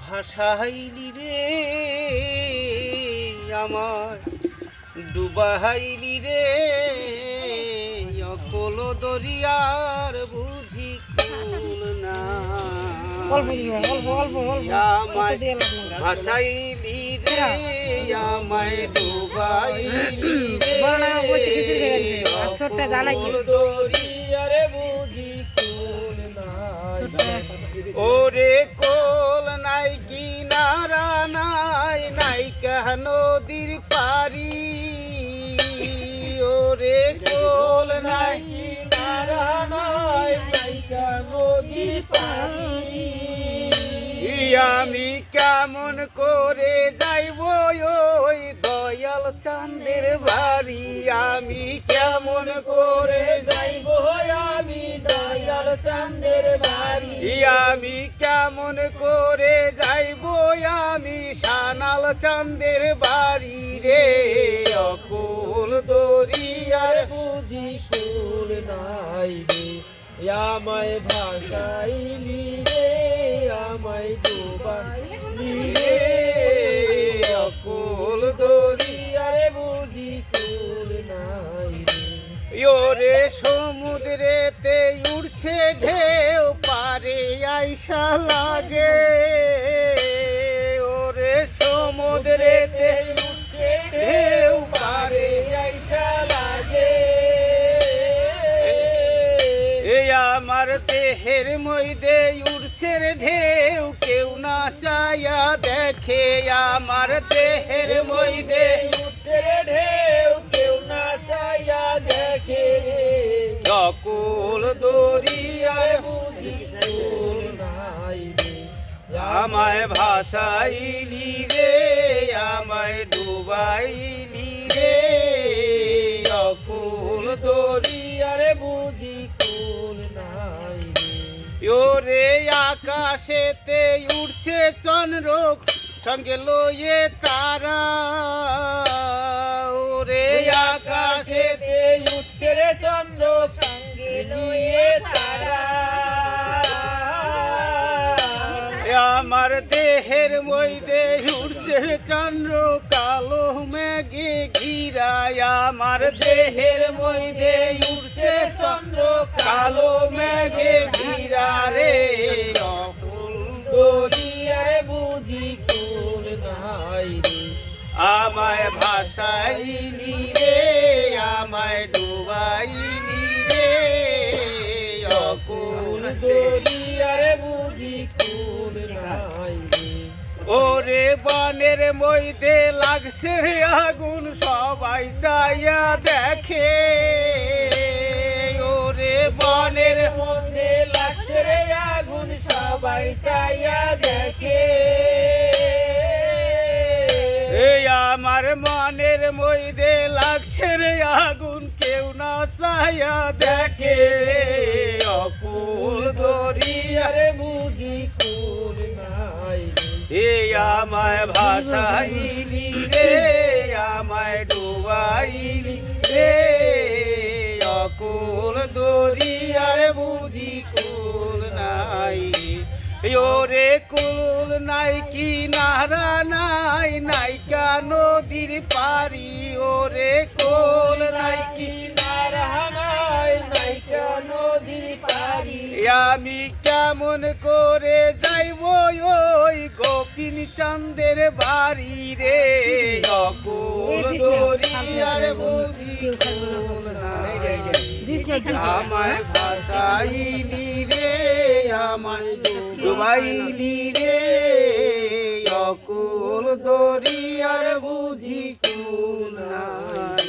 ভাসাইলি রে আমার ডুবাইলি রে অকল দরিয়ার বুঝি কুল না ভাসাইলি রে আমায় ডুবাইলি রে অকল দরিয়ার বুঝি কুল না ওরে কোল নাই কিনারা নাই নাই কেন নদীর পারি ওরে কোল নাই কিনারা নাই নাই কেন নদীর পারি আমি কেমন করে যাইব ওই দয়াল চাঁদের বাড়ি আমি কেমন করে যাইব আমি দয়াল চাঁদের বাড়ি আমি কেমন করে যাইব আমি সানাল চাঁদের বাড়ি রে অকুল দরিয়ার বুঝি কুল নাই রে আমায় ভাসাইলি রে আমায় ডুবাইলি রে অকুল দরিয়ার বুঝি কুল নাই রে ওরে সমুদ্রেতে উড়ছে ঢেউ পারে আইসা লাগে ওরে সমুদ্রেতে উড়ছে ঢেউ পারে আইসা লাগে আমার দেহের মধ্যে উড়ছে ঢেউ কেউ না চাইয়া দেখে আমার দেহের মধ্যে উড়ছে ঢেউ কেউ না চাইয়া দেখে অকুল দরিয়ার বুঝি কুল নাই রে আমায় ভাসাইলি রে আমায় ডুবাইলি রে অকুল দরিয়ার বুঝি কুল নাই রে ওরে আকাশেতে উড়ছে চন্দ্র সঙ্গে লয়ে তারা ওরে আকাশেতে উঠছে রে চন্দ্র সঙ্গে লয়ে তারা আমার দেহের মধ্যে উঠছে চন্দ্র কালো মেঘে ঘিরায় আমার দেহের মধ্যে উঠছে চন্দ্র কালো মেঘে ঘিরা রে অকুল দরিয়ার বুঝি কুল নাই রে আমায় ভাসাইলি রে আমায় ডুবাইলি রে অকুল দরিয়ার বুঝি কুল নাই রে ওরে বনের মধ্যে লাগছে আগুন সবাই চাইয়া দেখে ওরে বনের মধ্যে লাগছে আগুন সবাই চাইয়া দেখে আমার মনের মধ্যে লাগছে রে আগুন কেউ না চাইয়া দেখে অকুল দরিয়ার বুঝি কুল নাই রে আমায় ভাসাইলি রে আমায় ডুবাইলি রে অকুল দরিয়ার বুঝি কুল নাই ওরে কুল নাই কিনারা নাই নাইকা নদীর পারি ওরে কুল নাই কিনারা নাই নাইকা নদীর পারি আমি কেমন করে যাইব ওই গোপিন চাঁদের বাড়ি রে অকুল দরিয়ার বুঝি কুল নাই আমায় ভাসাইলি রে আমায় ডুবাইলি রে অকুল দরিয়ার বুঝি কুল নাই।